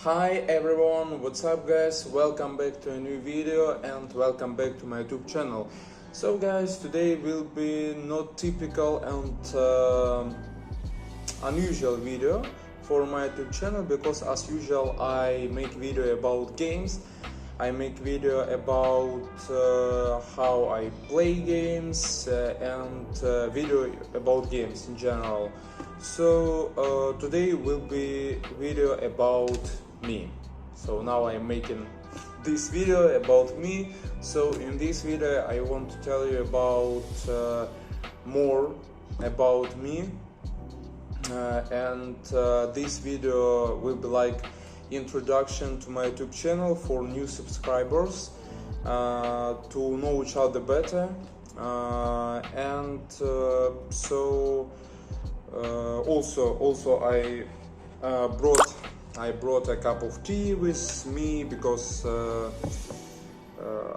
Hi everyone, what's up guys? Welcome back to a new video and welcome back to my YouTube channel. So guys, today will be not typical and unusual video for my YouTube channel because as usual I make video about games. I make video about how I play games and video about games in general. So today will be video about me. So now I'm making this video about me. So in this video I want to tell you about more about me, and this video will be like introduction to my YouTube channel for new subscribers to know each other better, and also I brought a cup of tea with me because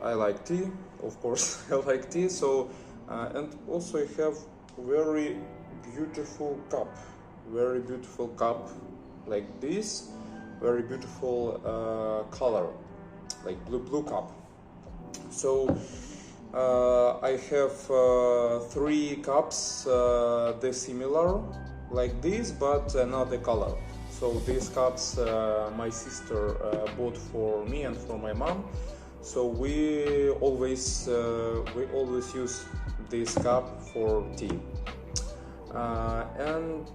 I like tea, of course. I like tea. So and also I have very beautiful cup like this, very beautiful color, like blue cup. So I have 3 cups, they're similar like this but another color. So these cups my sister bought for me and for my mom. So we always use this cup for tea. And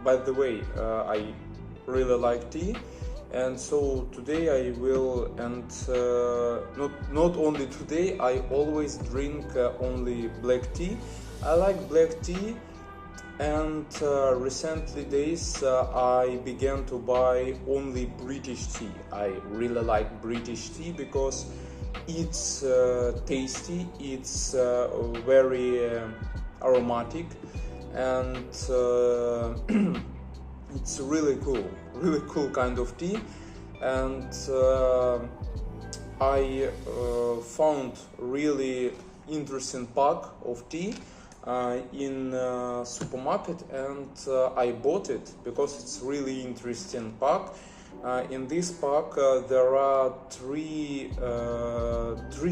by the way, I really like tea, and so today I will, and not only today, I always drink only black tea. I like black tea, and recently days I began to buy only British tea. I really like British tea because it's tasty, it's very aromatic, and it's really cool kind of tea. And I found really interesting pack of tea in supermarket, and I bought it because it's really interesting pack. In this pack there are three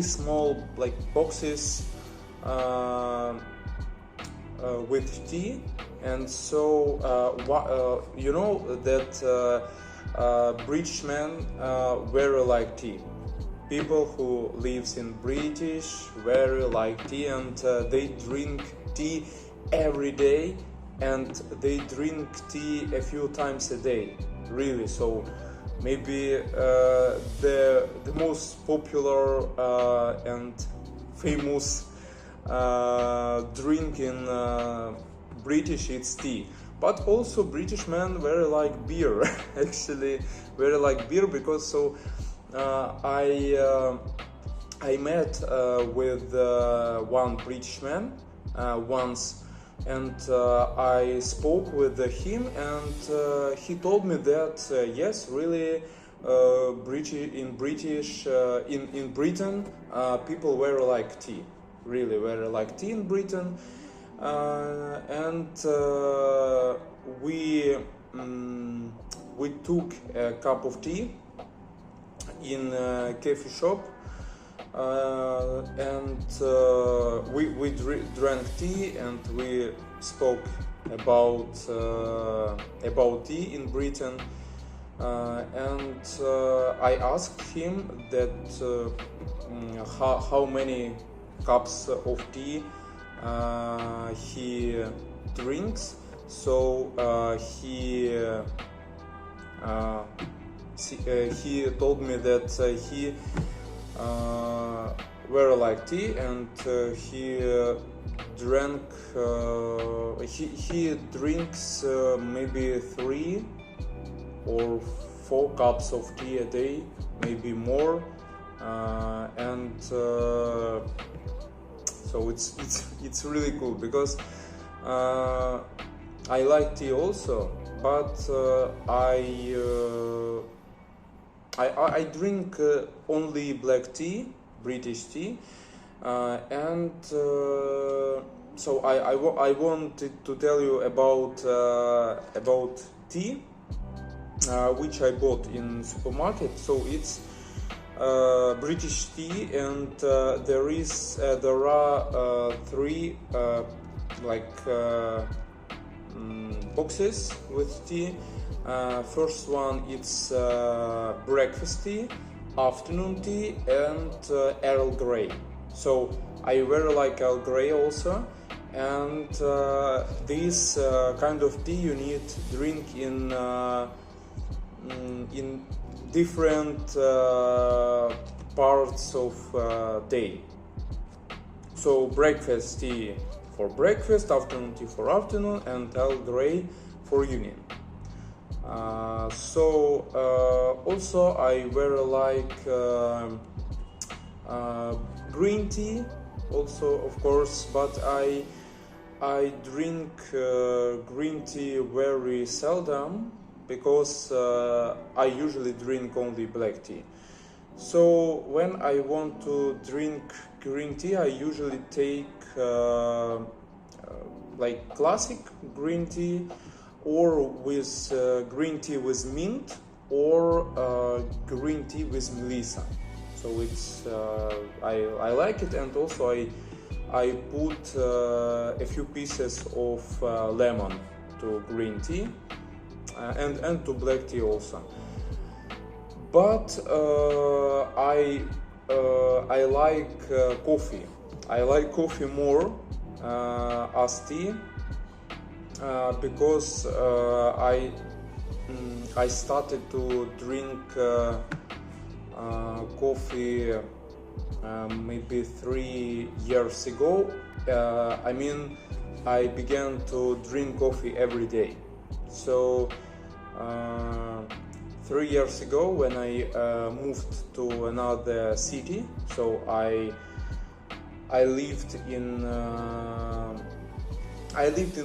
small like boxes with tea. And so you know that British men very like tea. People who lives in British very like tea, and they drink tea every day, and they drink tea a few times a day, really. So maybe the most popular and famous drink in British, it's tea. But also British men very like beer. Actually very like beer, because so I met with one British man once, and I spoke with him, and he told me that yes, really in Britain people very like tea, really very like tea in Britain. And we took a cup of tea in a coffee shop, and we drank tea, and we spoke about tea in Britain, and I asked him that how many cups of tea he drinks. So he told me that he very like tea, and he drinks maybe 3 or 4 cups of tea a day, maybe more, and so it's really cool, because I like tea also, but I drink only black tea, British tea, and so I wanted to tell you about tea, which I bought in supermarket. So it's British tea, and there are three boxes with tea. First one, it's breakfast tea, afternoon tea, and Earl Grey. So I very like Earl Grey also, and this kind of tea you need to drink in different parts of day. So breakfast tea for breakfast, afternoon tea for afternoon, and Earl Grey for evening. Also I very like green tea also, of course, but I drink green tea very seldom, because I usually drink only black tea. So when I want to drink green tea, I usually take like classic green tea, or with green tea with mint, or green tea with melissa. So it's I like it, and also I put a few pieces of lemon to green tea, and to black tea also. But I like coffee. I like coffee more as tea, because I started to drink coffee maybe 3 years ago. I began to drink coffee every day. So 3 years ago, when I moved to another city, so I lived in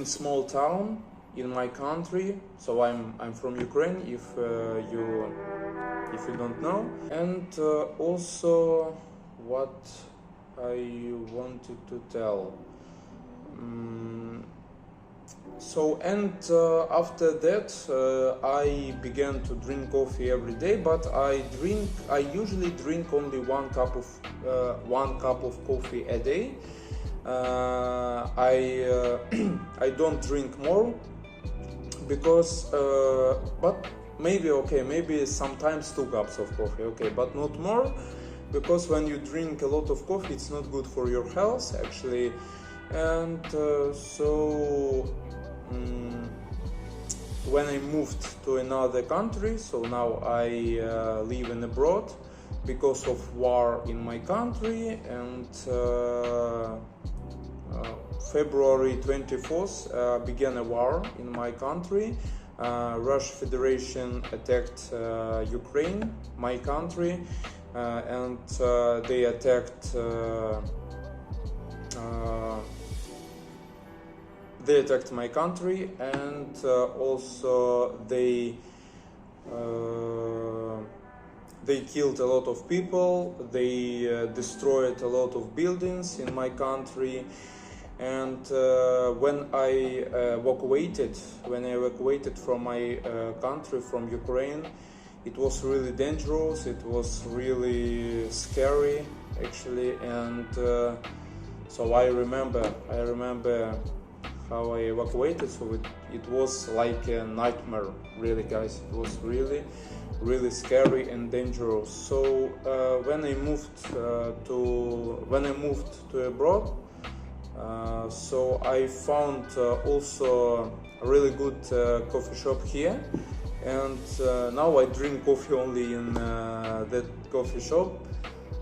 small town in my country. So I'm from Ukraine, if you don't know. And also, what I wanted to tell. After that, I began to drink coffee every day, but I usually drink only one cup of coffee a day. I don't drink more, because but maybe sometimes 2 cups of coffee, but not more, because when you drink a lot of coffee, it's not good for your health actually. And when I moved to another country, so now I live in abroad because of war in my country, and February 24th began a war in my country. Russian Federation attacked Ukraine, my country, and they attacked my country, and also they killed a lot of people. They destroyed a lot of buildings in my country. And when I evacuated from my country, from Ukraine, it was really dangerous. It was really scary, actually. And so I remember how I evacuated. So it was like a nightmare, really, guys. It was really, really scary and dangerous. So when I moved to abroad, so I found also a really good coffee shop here, and now I drink coffee only in that coffee shop.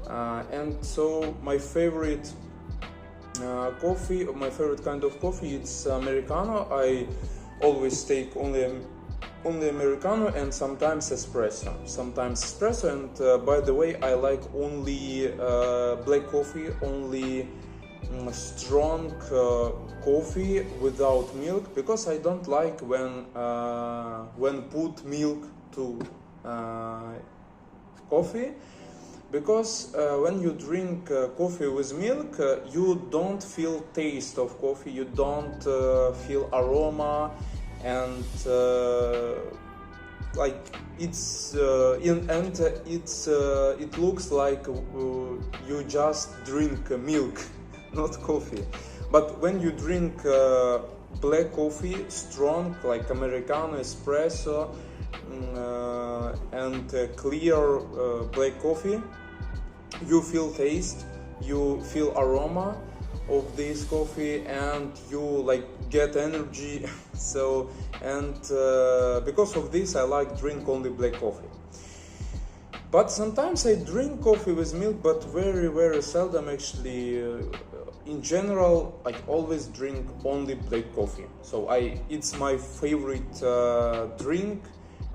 And so my favorite kind of coffee, it's Americano. I always take only Americano, and sometimes espresso. And by the way, I like only black coffee, only strong coffee without milk, because I don't like when put milk to coffee, because when you drink coffee with milk, you don't feel taste of coffee, you don't feel aroma, and like it's it looks like you just drink milk, not coffee. But when you drink black coffee, strong, like Americano, espresso, and clear black coffee, you feel taste, you feel aroma of this coffee, and you like get energy. So, and because of this, I like drink only black coffee. But sometimes I drink coffee with milk, but very seldom actually. In general, I always drink only black coffee. So it's my favorite drink,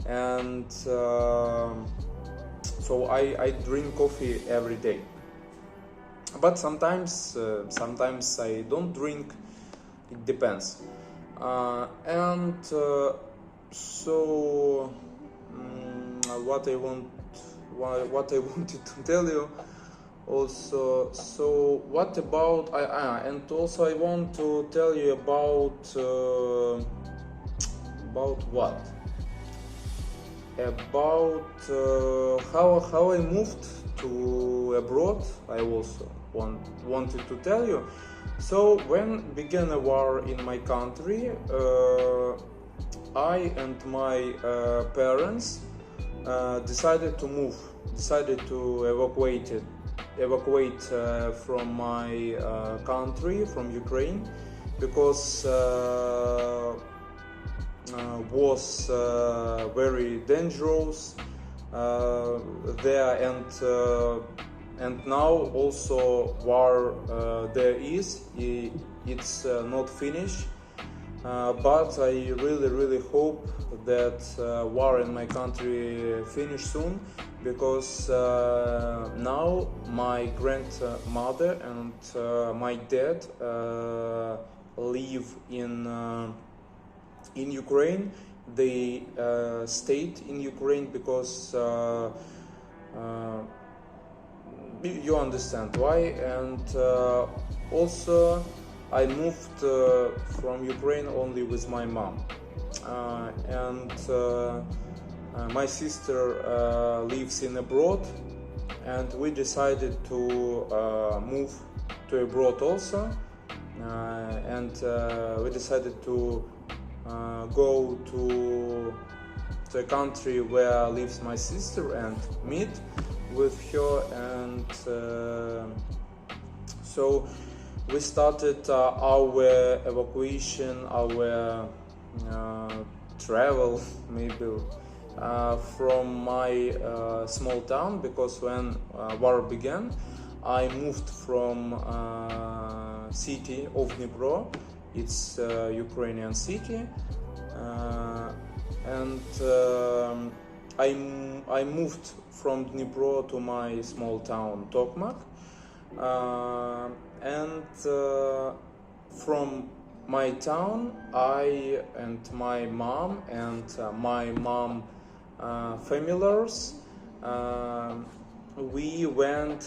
and so I drink coffee every day. But sometimes I don't drink. It depends. So what I wanted to tell you also. So what about and also I want to tell you about what? About how I moved to abroad. I also wanted to tell you. So when began a war in my country, I and my parents decided to evacuate from my country, from Ukraine, because was very dangerous there, and now also war there is. It's not finished, but I really hope that war in my country finish soon, because now my grandmother and my dad live in Ukraine. They stayed in Ukraine because you understand why. And also I moved from Ukraine only with my mom, and my sister lives in abroad, and we decided to move to abroad also, and we decided to go to a country where lives my sister and meet with her. And so we started our evacuation, our travel maybe from my small town, because when war began, I moved from city of Dnipro. It's Ukrainian city, and I moved from Dnipro to my small town Tokmak, and from my town, I and my mom and my mom familiars, we went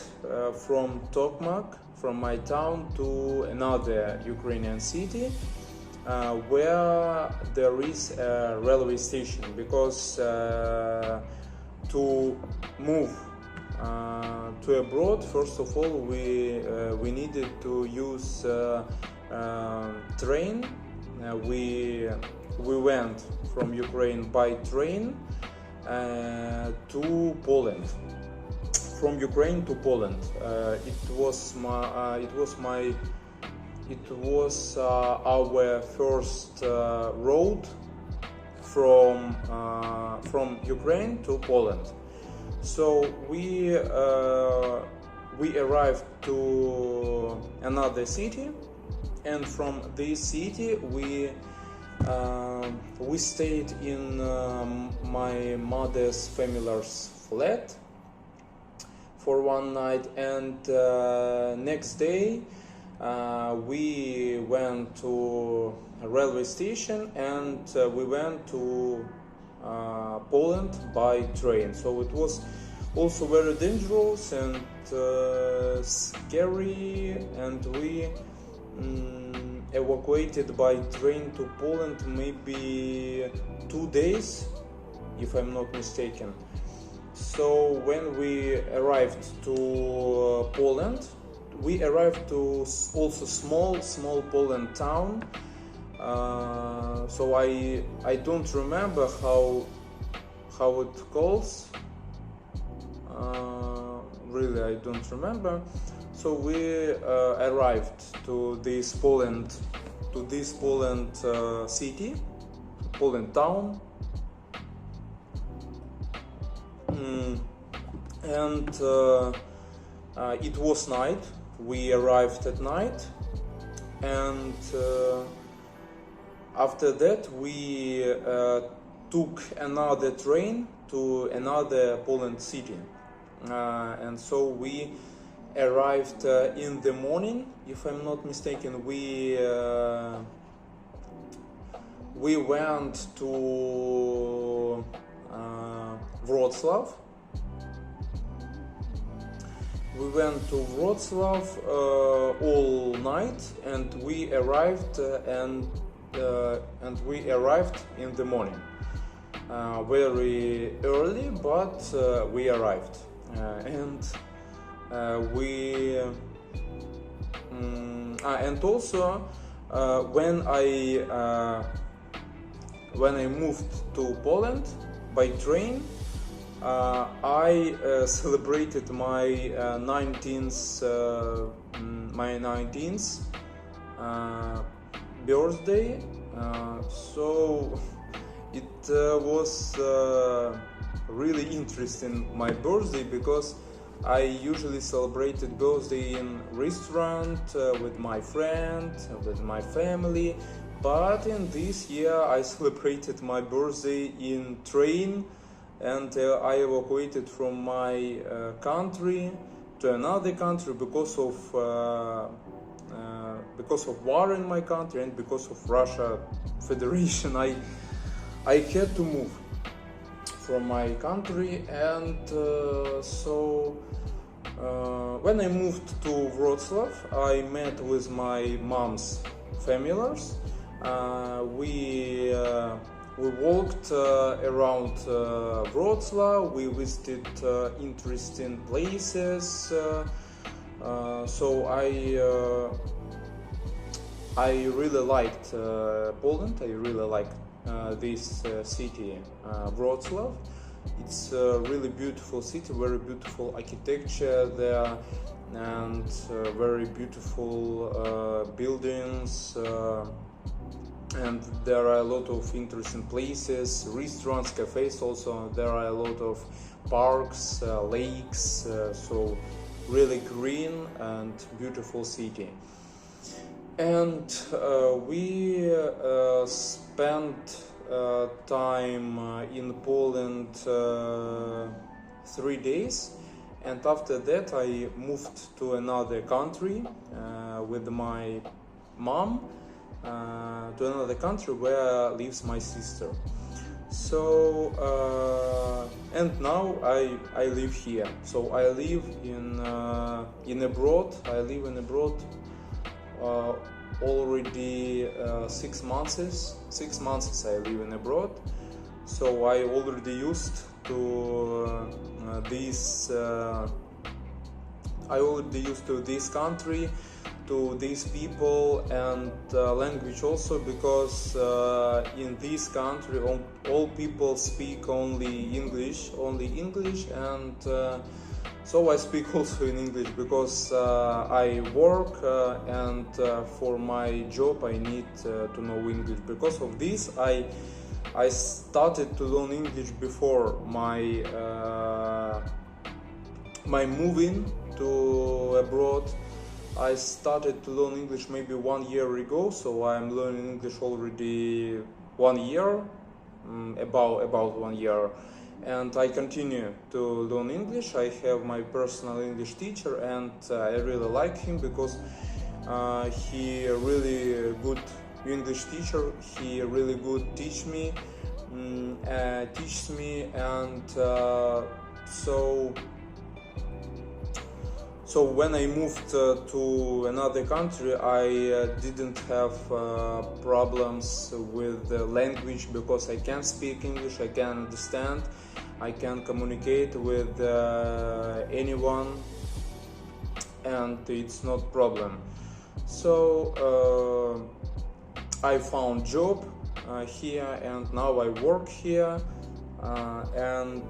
from Tokmak, from my town, to another Ukrainian city where there is a railway station, because to move to abroad, first of all, we needed to use train. We went from Ukraine by train to Poland. From Ukraine to Poland. It was our first road from Ukraine to Poland. So we arrived to another city, and from this city we stayed in my mother's family's flat for one night, and next day we went to a railway station, and we went to Poland by train. So it was also very dangerous and scary, and we evacuated by train to Poland maybe 2 days if I'm not mistaken. So when we arrived to Poland, we arrived to also small Poland town. So I don't remember how it calls. Really, I don't remember. So we arrived to this Poland city, Poland town, and it was night. We arrived at night, and after that we took another train to another Poland city, and so we arrived in the morning, if I'm not mistaken. We went to Wrocław. We went to Wrocław all night, and we arrived in the morning, very early, but we arrived, and also when I moved to Poland by train, I celebrated my 19th birthday. So it was really interesting, my birthday, because I usually celebrated birthday in restaurant with my friend, with my family, but in this year I celebrated my birthday in train, and I evacuated from my country to another country because of war in my country and because of Russia Federation. I had to move from my country, and so when I moved to Wrocław, I met with my mom's families. We walked around Wrocław. We visited interesting places. So I really liked Poland. I really liked this city, Wrocław. It's a really beautiful city, very beautiful architecture there, and very beautiful buildings, and there are a lot of interesting places, restaurants, cafes. Also there are a lot of parks, lakes, so really green and beautiful city. And we spent time in Poland 3 days, and after that I moved to another country with my mom, to another country where lives my sister. So and now I live here. So I live in abroad. I live in abroad already 6 months. 6 months I live in abroad. So I already used to this. I already used to this country, to these people, and language also, because in this country all people speak only English, and so I speak also in English, because I work and for my job I need to know English. Because of this I started to learn English before my moving to abroad. I started to learn English maybe 1 year ago, so I'm learning English already 1 year, about 1 year, and I continue to learn English. I have my personal English teacher, and I really like him because he really good English teacher. He really good teaches me, and So when I moved to another country, I didn't have problems with the language, because I can speak English, I can understand, I can communicate with anyone, and it's not problem. So I found job here, and now I work here, and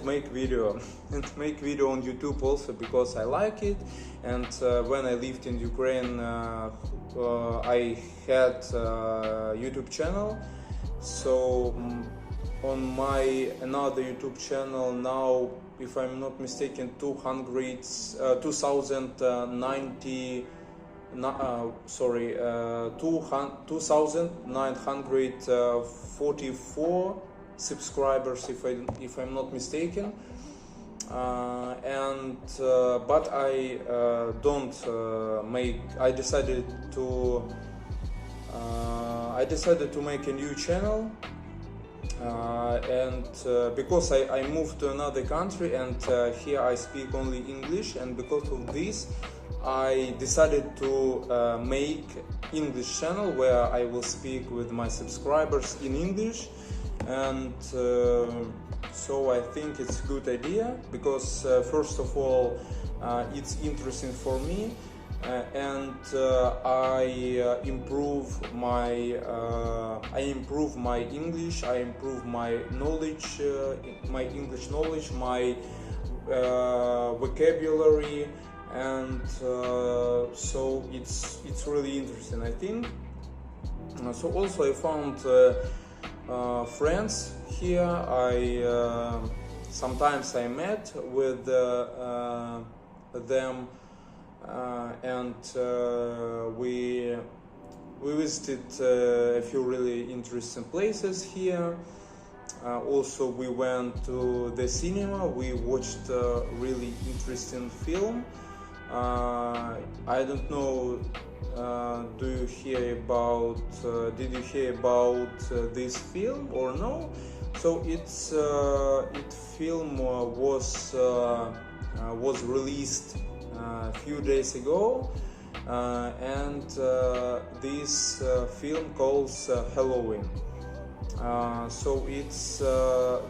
make video and make video on YouTube also, because I like it. And when I lived in Ukraine, I had a YouTube channel. So on my another YouTube channel now, if I'm not mistaken, 2,944 subscribers, if I'm not mistaken. But I don't make. I decided to make a new channel. Because I moved to another country, and here I speak only English, and because of this I decided to make English channel where I will speak with my subscribers in English. And so I think it's a good idea, because first of all it's interesting for me, and I improve my English, I improve my knowledge, my English knowledge, my vocabulary, and so it's really interesting, I think. So also I found friends here. Sometimes I met with them, and we visited a few really interesting places here. Also we went to the cinema, we watched a really interesting film. I don't know, did you hear about this film or no? So film was released a few days ago, and this film calls Halloween. So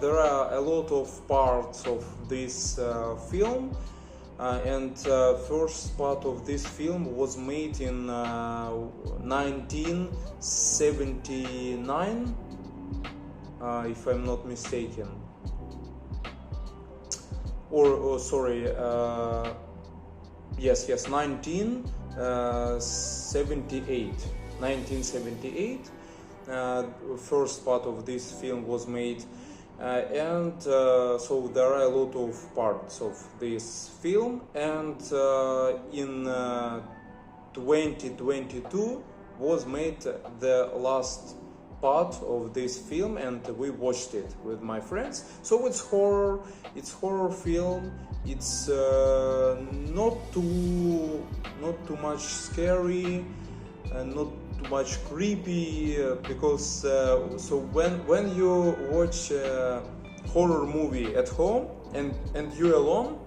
there are a lot of parts of this film. And first part of this film was made in 1979, if I'm not mistaken. Yes, 1978. First part of this film was made. So there are a lot of parts of this film, and in 2022 was made the last part of this film, and we watched it with my friends. So it's horror film. It's not too much scary, and not too much creepy, because so when you watch a horror movie at home and you're alone,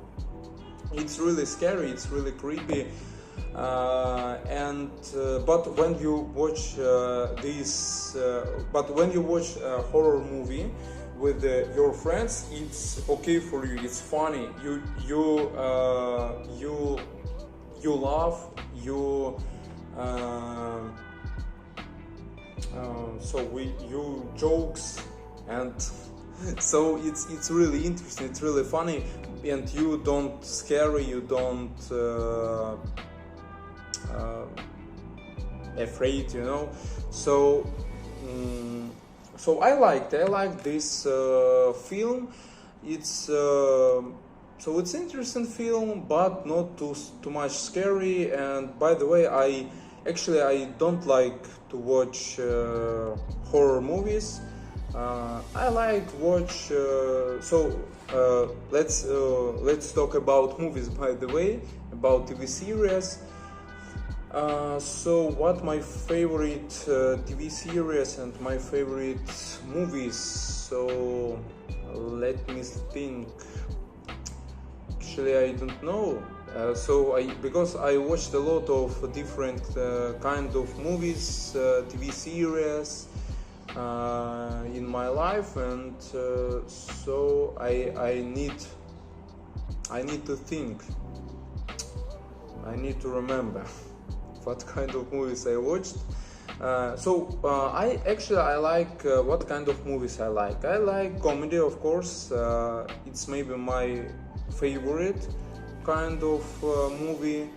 it's really scary, it's really creepy, but when you watch a horror movie with your friends, it's okay for you, it's funny, you laugh, you jokes, and so it's really interesting, it's really funny, and you don't scary, you don't afraid, you know. So I liked this film. It's it's interesting film, but not too much scary. And by the way, I don't like to watch horror movies. I like watch. Let's talk about movies. By the way, about TV series. So what my favorite TV series and my favorite movies? So let me think. Actually, I don't know. Because I watched a lot of different kind of movies, TV series in my life, and so I need to think. I need to remember what kind of movies I watched. I like what kind of movies I like. I like comedy, of course. It's maybe my favorite kind of movie.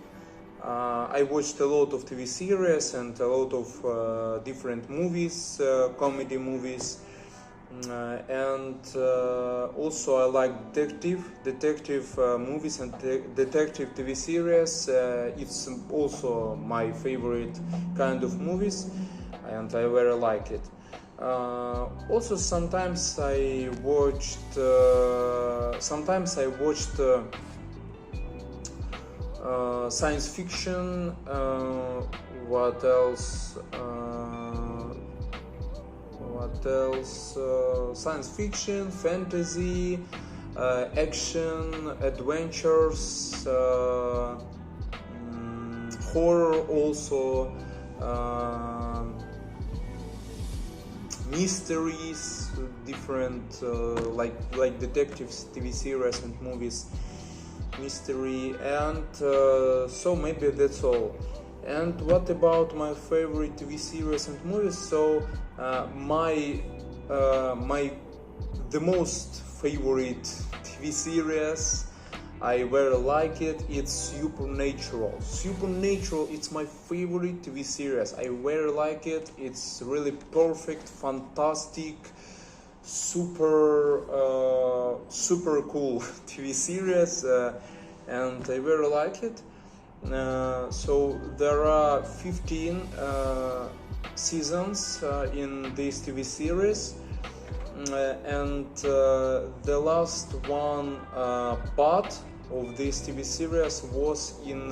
I watched a lot of TV series and a lot of different movies, comedy movies, and also I like detective movies and detective TV series. It's also my favorite kind of movies, and I very like it. Also, sometimes I watched science fiction. What else? Science fiction, fantasy, action, adventures, horror also, mysteries, different like detectives, TV series and movies, mystery, and so maybe that's all. And what about my favorite TV series and movies? So the most favorite TV series, I very like it. It's Supernatural. Supernatural, it's my favorite TV series. I very like it. It's really perfect, fantastic, super cool TV series, and I very like it. So there are 15 seasons in this TV series, and the last one part of this TV series was in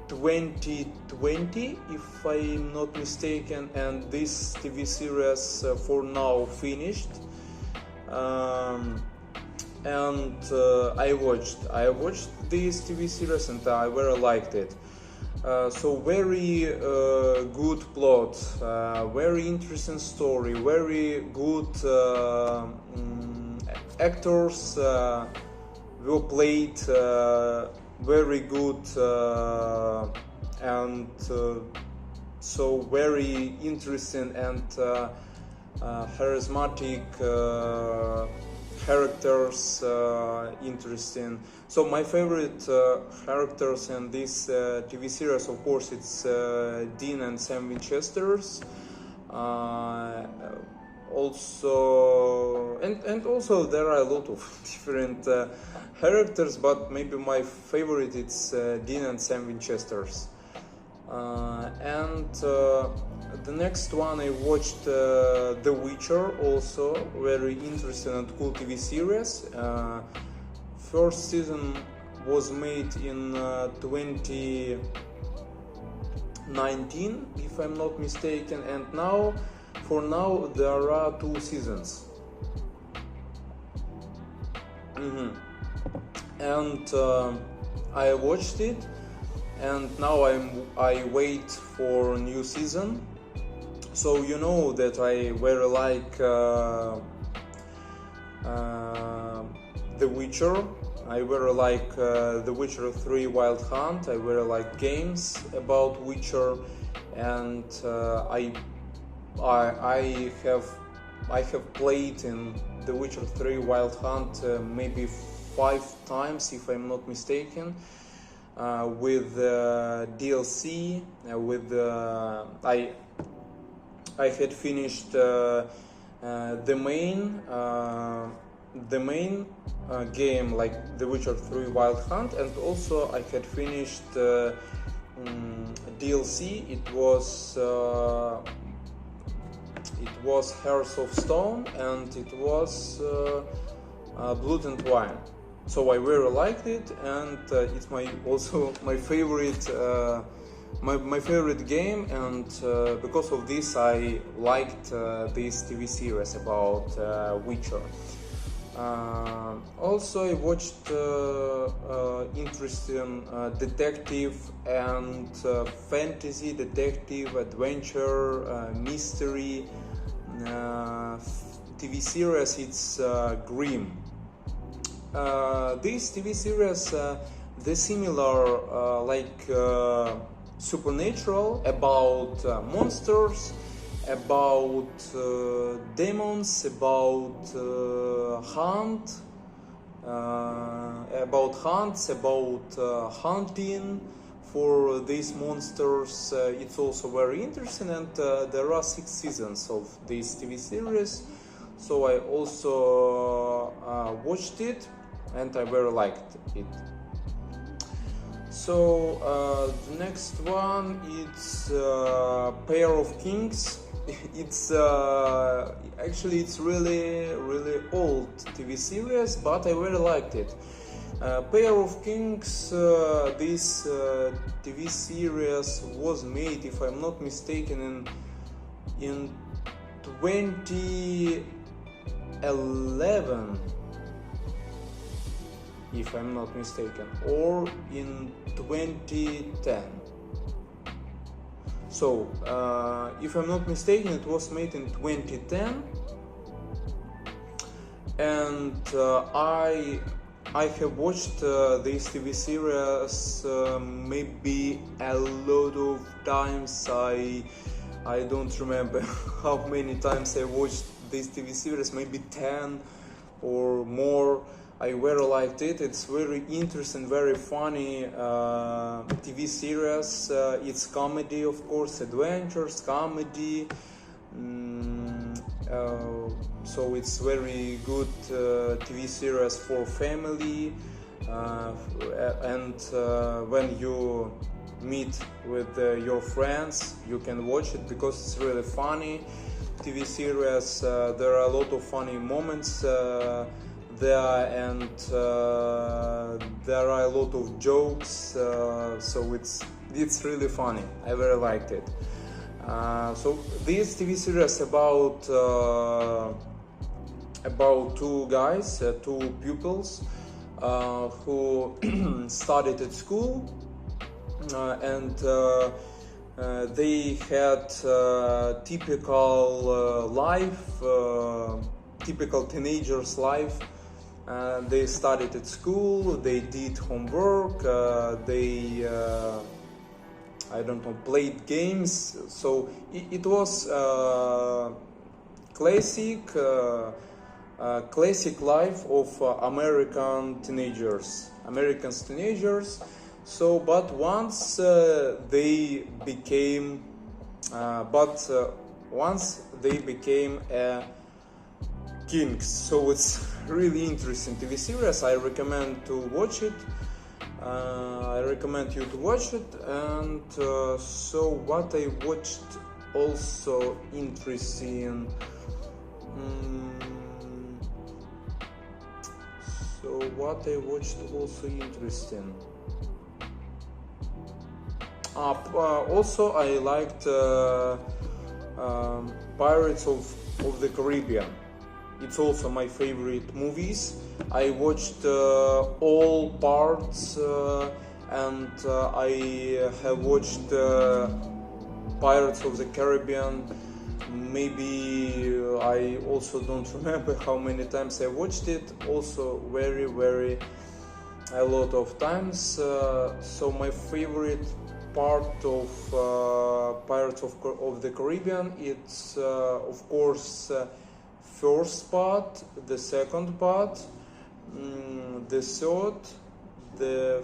2020, if I'm not mistaken, and this TV series for now finished. And I watched this TV series and I very liked it. So very good plot, very interesting story, very good actors were played, very good, and so very interesting and charismatic characters, interesting. So my favorite characters in this TV series, of course, it's Dean and Sam Winchesters. Also, and also there are a lot of different characters, but maybe my favorite it's Dean and Sam Winchesters. And the next one I watched The Witcher, also very interesting and cool TV series. First season was made in 2019, if I'm not mistaken, and for now there are 2 seasons. And I watched it, and now I wait for a new season. So you know that I very like The Witcher. I very like The Witcher 3 Wild Hunt. I very like games about Witcher, and I have played in The Witcher 3 Wild Hunt maybe 5 times, if I'm not mistaken, with DLC. I had finished the main game, like The Witcher 3 Wild Hunt, and also I had finished DLC. It was Hearts of Stone, and it was Blood and Wine. So I very liked it, and it's also my favorite my favorite game, and because of this I liked this TV series about Witcher. Also, I watched interesting detective and fantasy, detective, adventure, mystery TV series. It's Grimm. This TV series, the similar like supernatural, about monsters, about demons, about hunts, about hunting for these monsters. It's also very interesting, and there are 6 seasons of this TV series. So I also watched it, and I very liked it. So the next one, it's Pair of Kings. It's actually it's really old TV series, but I very liked it. Pair of Kings, this TV series was made, if I'm not mistaken, in 2011, if I'm not mistaken, or in 2010. So, if I'm not mistaken, it was made in 2010, and I have watched this TV series maybe a lot of times. I don't remember how many times I watched this TV series, maybe 10 or more. I very liked it. It's very interesting, very funny TV series. It's comedy, of course, adventures, comedy. So it's very good TV series for family. And when you meet with your friends, you can watch it because it's really funny TV series. There are a lot of funny moments there, and there are a lot of jokes, so it's really funny. I very liked it. So this TV series about two guys, two pupils who studied at school, and they had typical life, typical teenagers' life. They studied at school, they did homework, they I don't know, played games. So it was classic life of American teenagers. So, but once they became kings. So it's really interesting TV series. I recommend to watch it. I recommend you to watch it. And so what I watched also interesting. So what I watched also interesting. Also I liked Pirates of the Caribbean. It's also my favorite movies. I watched all parts, and I have watched Pirates of the Caribbean. Maybe I also don't remember how many times I watched it. Also very a lot of times. So my favorite part of Pirates of the Caribbean, it's of course first part, the second part, the third, the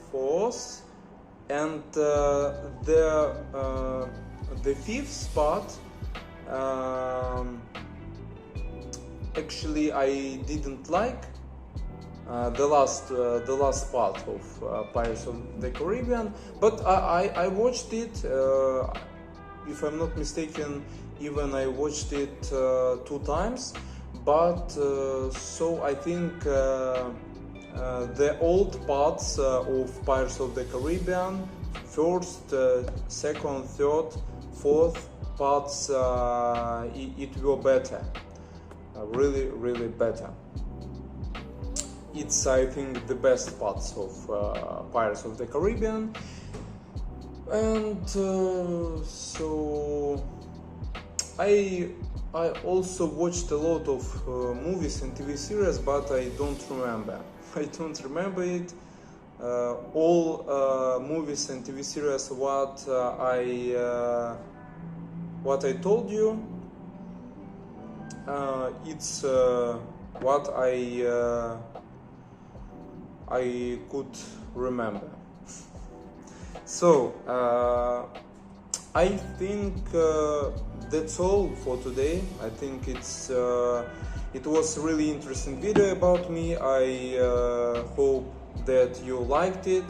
fourth, and the fifth part. Actually, I didn't like the last part of Pirates of the Caribbean, but I watched it. If I'm not mistaken, even I watched it 2 times. But so I think the old parts of Pirates of the Caribbean, first, second, third, fourth parts, it were better, really better. it's, I think, the best parts of Pirates of the Caribbean. And so I also watched a lot of movies and TV series, but I don't remember. I don't remember it. All movies and TV series what I told you. It's what I could remember. So I think that's all for today. I think it was a really interesting video about me. I hope that you liked it.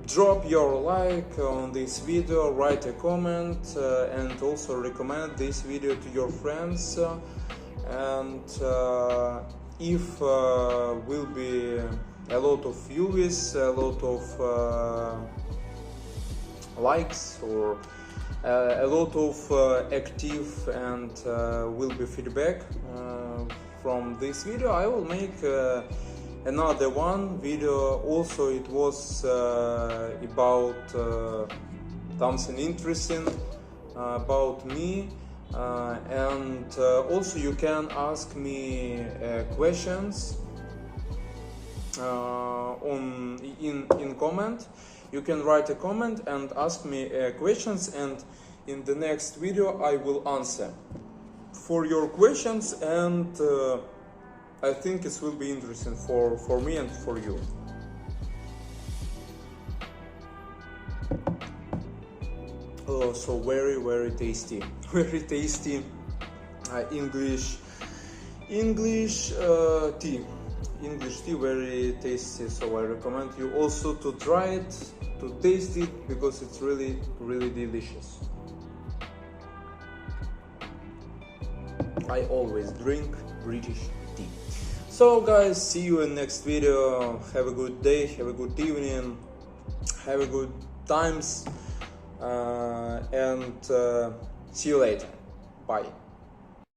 Drop your like on this video, write a comment, and also recommend this video to your friends. And if will be a lot of views, a lot of likes, or a lot of active and will be feedback from this video, I will make another one video. Also, it was about something interesting about me, and also you can ask me questions in comment. You can write a comment and ask me questions, and in the next video I will answer for your questions, and I think it will be interesting for me and for you. Oh, so very tasty, very tasty English tea. English tea, very tasty. So I recommend you also to try it, to taste it, because it's really delicious. I always drink British tea. So guys, see you in next video. Have a good day, have a good evening, have a good times, and see you later. Bye.